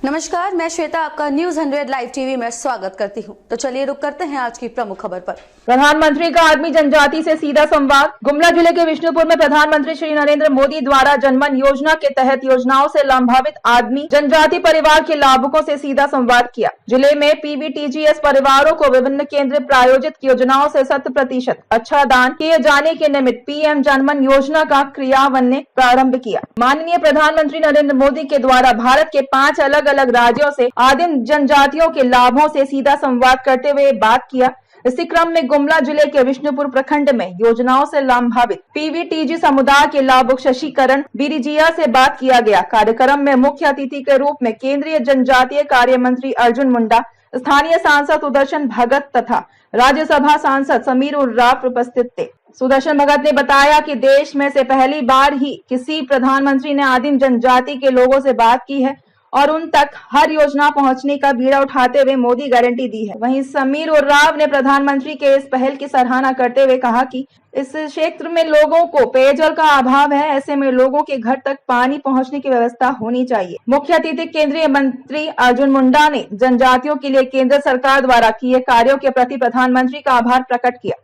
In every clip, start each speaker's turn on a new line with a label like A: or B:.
A: नमस्कार, मैं श्वेता आपका न्यूज 100 लाइव टीवी में स्वागत करती हूं। तो चलिए रुक करते हैं आज की प्रमुख खबर पर।
B: प्रधानमंत्री का आदमी जनजाति से सीधा संवाद। गुमला जिले के विष्णुपुर में प्रधानमंत्री श्री नरेंद्र मोदी द्वारा जनमन योजना के तहत योजनाओं से लाभान्वित आदमी जनजाति परिवार के लाभुकों से सीधा संवाद किया। जिले में PBTGS परिवारों को विभिन्न केंद्र प्रायोजित योजनाओं से 100% अच्छा दान किए जाने के निमित्त PM जनमन योजना का क्रियान्वयन ने प्रारंभ किया। माननीय प्रधानमंत्री नरेंद्र मोदी के द्वारा भारत के 5 अलग अलग राज्यों से आदिम जनजातियों के लाभों से सीधा संवाद करते हुए बात किया। इसी क्रम में गुमला जिले के विष्णुपुर प्रखंड में योजनाओं से लाभान्वित PBTG समुदाय के लाभुक शशिकरण बिरिजिया से बात किया गया। कार्यक्रम में मुख्य अतिथि के रूप में केंद्रीय जनजातीय कार्य मंत्री अर्जुन मुंडा, स्थानीय सांसद सुदर्शन भगत तथा राज्यसभा सांसद समीर उर्राव उपस्थित थे। सुदर्शन भगत ने बताया कि देश में से पहली बार ही किसी प्रधानमंत्री ने आदिम जनजाति के लोगों से बात की है और उन तक हर योजना पहुंचने का बीड़ा उठाते हुए मोदी गारंटी दी है। वहीं समीर उर्राव ने प्रधानमंत्री के इस पहल की सराहना करते हुए कहा कि इस क्षेत्र में लोगों को पेयजल का अभाव है, ऐसे में लोगों के घर तक पानी पहुंचने की व्यवस्था होनी चाहिए। मुख्य अतिथि केंद्रीय मंत्री अर्जुन मुंडा ने जनजातियों के लिए केंद्र सरकार द्वारा किए कार्यों के प्रति प्रधानमंत्री का आभार प्रकट किया।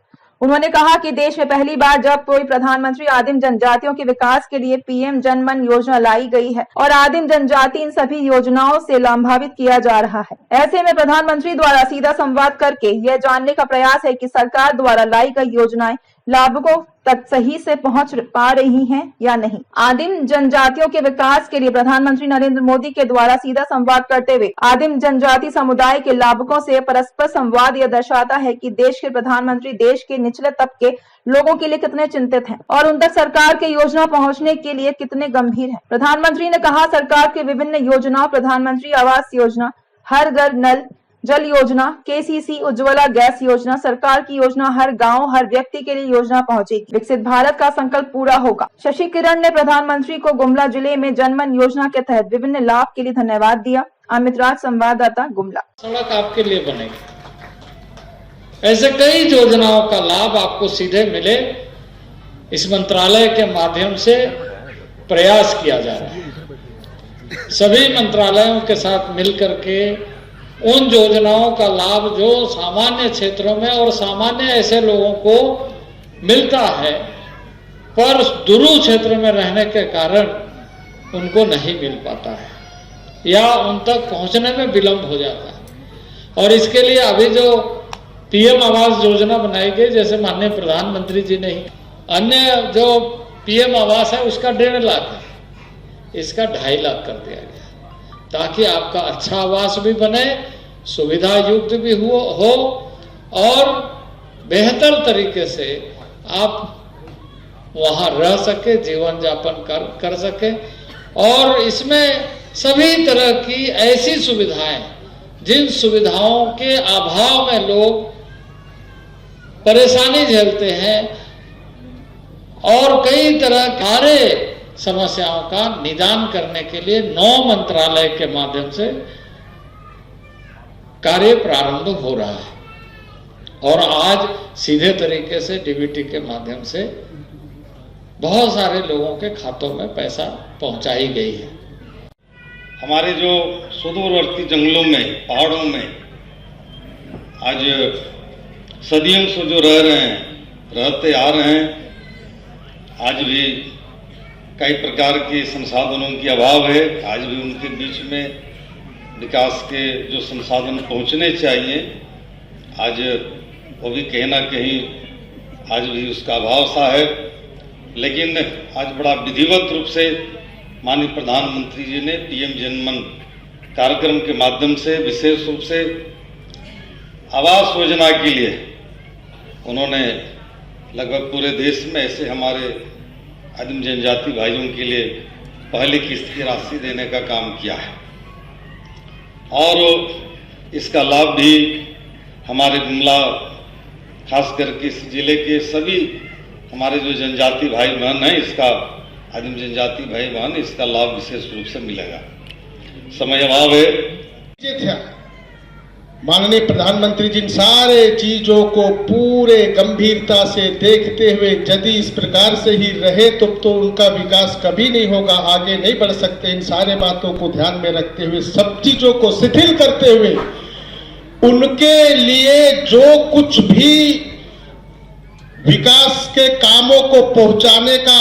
B: उन्होंने कहा कि देश में पहली बार जब कोई प्रधानमंत्री आदिम जनजातियों के विकास के लिए PM जनमन योजना लाई गई है और आदिम जनजाति इन सभी योजनाओं से लाभान्वित किया जा रहा है। ऐसे में प्रधानमंत्री द्वारा सीधा संवाद करके यह जानने का प्रयास है कि सरकार द्वारा लाई गई योजनाएं लाभुकों तक सही से पहुंच पा रही हैं या नहीं। आदिम जनजातियों के विकास के लिए प्रधानमंत्री नरेंद्र मोदी के द्वारा सीधा संवाद करते हुए आदिम जनजाति समुदाय के लाभुकों से परस्पर संवाद यह दर्शाता है कि देश के प्रधानमंत्री देश के निचले तबके लोगों के लिए कितने चिंतित हैं और उन तक सरकार के योजना पहुंचने के लिए कितने गंभीर हैं। प्रधानमंत्री ने कहा, सरकार के विभिन्न योजनाओं, प्रधानमंत्री आवास योजना, हर घर नल जल योजना, KCC उज्ज्वला गैस योजना, सरकार की योजना हर गांव हर व्यक्ति के लिए योजना पहुंचेगी। विकसित भारत का संकल्प पूरा होगा। शशिकरण ने प्रधानमंत्री को गुमला जिले में जनमन योजना के तहत विभिन्न लाभ के लिए धन्यवाद दिया। अमित राज, संवाददाता, गुमला।
C: सड़क आपके लिए बनेगी, ऐसे कई योजनाओं का लाभ आपको सीधे मिले, इस मंत्रालय के माध्यम से प्रयास किया जा रहा है। सभी मंत्रालयों के साथ मिलकर के उन योजनाओं का लाभ जो सामान्य क्षेत्रों में और सामान्य ऐसे लोगों को मिलता है पर दूर क्षेत्र में रहने के कारण उनको नहीं मिल पाता है या उन तक पहुंचने में विलंब हो जाता है। और इसके लिए अभी जो PM आवास योजना बनाई गई, जैसे माननीय प्रधानमंत्री जी ने ही, अन्य जो PM आवास है उसका 1.5 लाख है, इसका 2.5 लाख कर दिया गया ताकि आपका अच्छा आवास भी बने, सुविधा युक्त भी हो और बेहतर तरीके से आप वहां रह सके, जीवन यापन कर सके। और इसमें सभी तरह की ऐसी सुविधाएं जिन सुविधाओं के अभाव में लोग परेशानी झेलते हैं और कई तरह कार्य समस्याओं का निदान करने के लिए 9 मंत्रालय के माध्यम से कार्य प्रारंभ हो रहा है और आज सीधे तरीके से DBT के माध्यम से बहुत सारे लोगों के खातों में पैसा पहुंचाई गई है।
D: हमारे जो सुदूरवर्ती जंगलों में, पहाड़ों में आज सदियों से जो रह रहे हैं, रहते आ रहे हैं, आज भी कई प्रकार के संसाधनों की अभाव है। आज भी उनके बीच में विकास के जो संसाधन पहुंचने चाहिए, आज वो भी कहीं ना कहीं आज भी उसका अभाव सा है। लेकिन आज बड़ा विधिवत रूप से माननीय प्रधानमंत्री जी ने PM जनमन कार्यक्रम के माध्यम से विशेष रूप से आवास योजना के लिए उन्होंने लगभग पूरे देश में ऐसे हमारे आदिम जनजाति भाइयों के लिए पहली किस्त की राशि देने का काम किया है और इसका लाभ भी हमारे गुमला खास करके इस जिले के सभी हमारे जो जनजाति भाई बहन हैं, इसका आदिम जनजाति भाई बहन इसका लाभ विशेष रूप से मिलेगा। समय अभाव है।
E: माननीय प्रधानमंत्री जी इन सारे चीजों को पूरे गंभीरता से देखते हुए यदि इस प्रकार से ही रहे तो उनका विकास कभी नहीं होगा, आगे नहीं बढ़ सकते। इन सारे बातों को ध्यान में रखते हुए सब चीजों को शिथिल करते हुए उनके लिए जो कुछ भी विकास के कामों को पहुंचाने का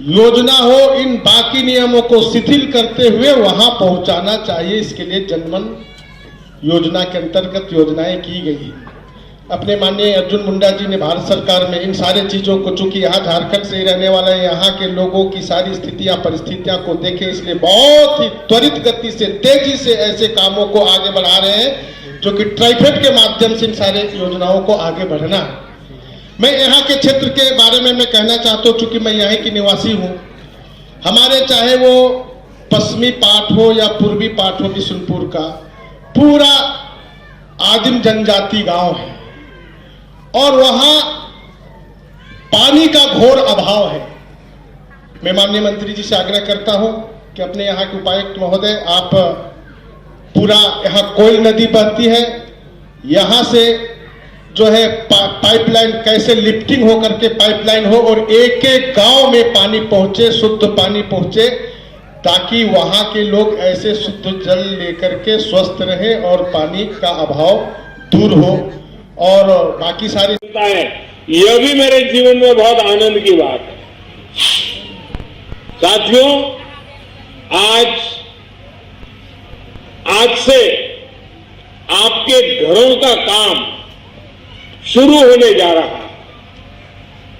E: योजना हो, इन बाकी नियमों को शिथिल करते हुए वहां पहुंचाना चाहिए। इसके लिए जनमन योजना के अंतर्गत योजनाएं की गई। अपने माननीय अर्जुन मुंडा जी ने भारत सरकार में इन सारे चीजों को, चूंकि यहाँ झारखंड से ही रहने वाला है, यहाँ के लोगों की सारी स्थितियां परिस्थितियां को देखे, इसलिए बहुत ही त्वरित गति से तेजी से ऐसे कामों को आगे बढ़ा रहे हैं जो कि ट्राइफेड के माध्यम से इन सारे योजनाओं को आगे बढ़ना है। मैं यहाँ के क्षेत्र के बारे में मैं कहना चाहता हूँ, चूंकि मैं यहाँ की निवासी हूँ, हमारे चाहे वो पश्चिमी पार्ट हो या पूर्वी पार्ट हो बिशुनपुर का, पूरा आदिम जनजाति गांव है और वहां पानी का घोर अभाव है। मैं माननीय मंत्री जी से आग्रह करता हूं कि अपने यहाँ के उपायुक्त महोदय, आप पूरा यहाँ कोयल नदी बहती है, यहां से जो है पाइपलाइन कैसे लिफ्टिंग हो करके पाइपलाइन हो और एक एक गांव में पानी पहुंचे, शुद्ध पानी पहुंचे, ताकि वहां के लोग ऐसे शुद्ध जल लेकर के स्वस्थ रहे और पानी का अभाव दूर हो और बाकी सारी
F: है। यह भी मेरे जीवन में बहुत आनंद की बात है। साथियों, आज से आपके घरों का काम शुरू होने जा रहा है।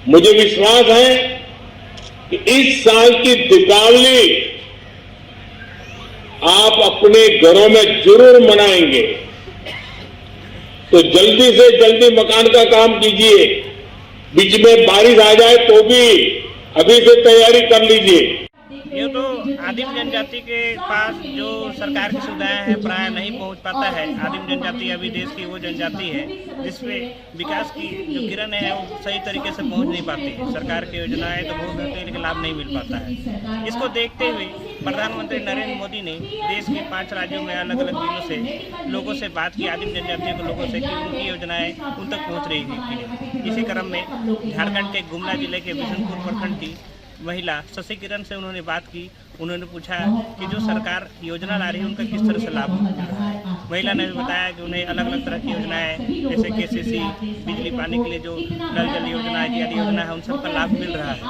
F: मुझे विश्वास है कि इस साल की दीपावली आप अपने घरों में जरूर मनाएंगे। तो जल्दी से जल्दी मकान का काम कीजिए। बीच में बारिश आ जाए तो भी अभी से तैयारी कर लीजिए।
G: ये तो आदिम जनजाति के पास जो सरकार की सुविधाएं हैं प्राय नहीं पहुंच पाता है। आदिम जनजाति अभी देश की वो जनजाति है जिसपे विकास की जो किरण है वो सही तरीके से पहुंच नहीं पाती है। सरकार की योजनाएं तो बहुत होती है लेकिन लाभ नहीं मिल पाता है। इसको देखते हुए प्रधानमंत्री नरेंद्र मोदी ने देश के 5 राज्यों में अलग अलग जिलों से लोगों से बात की, आदिम जनजातियों के लोगों से, कि उनकी योजनाएं उन तक पहुँच रही है कि नहीं। इसी क्रम में झारखंड के गुमला जिले के बिशुनपुर प्रखंड की महिला शशि किरण से उन्होंने बात की। उन्होंने पूछा कि जो सरकार योजना ला रही है उनका किस तरह से लाभ मिल रहा है। महिला ने बताया कि उन्हें अलग अलग तरह की योजनाएं जैसे केसीसी, बिजली पानी के लिए जो नल जल योजना इत्यादि योजना है उन सबका लाभ मिल रहा है।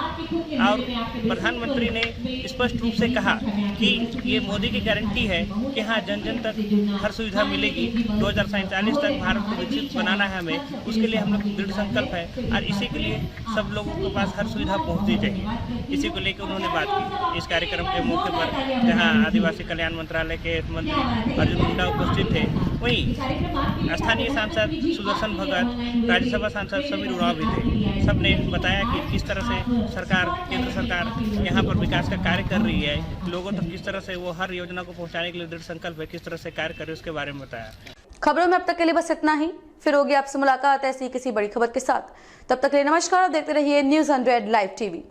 G: और प्रधानमंत्री ने स्पष्ट रूप से कहा कि ये मोदी की गारंटी है कि हाँ, जन जन तक हर सुविधा मिलेगी। 2047 तक भारत को विकसित बनाना है हमें, उसके लिए हम लोग दृढ़ संकल्प है और इसी के लिए सब लोगों के पास हर सुविधा पहुँचनी चाहिए। इसी को लेकर उन्होंने बात की। इस कार्यक्रम के मौके पर जहां आदिवासी कल्याण मंत्रालय के मंत्री अर्जुन मुंडा उपस्थित थे, वहीं स्थानीय सांसद सुदर्शन भगत, राज्यसभा सांसद समीर उरांव भी थे। सबने बताया कि किस तरह से सरकार, केंद्र सरकार यहाँ पर विकास का कार्य कर रही है, लोगों तक किस तरह से वो हर योजना को पहुँचाने के लिए दृढ़ संकल्प है, किस तरह से कार्य करे उसके बारे में बताया।
A: खबरों में अब तक के लिए बस इतना ही। फिर होगी आपसे मुलाकात ऐसी किसी बड़ी खबर के साथ। तब तक के लिए नमस्कार और देखते रहिए न्यूज़ 100 लाइव टीवी।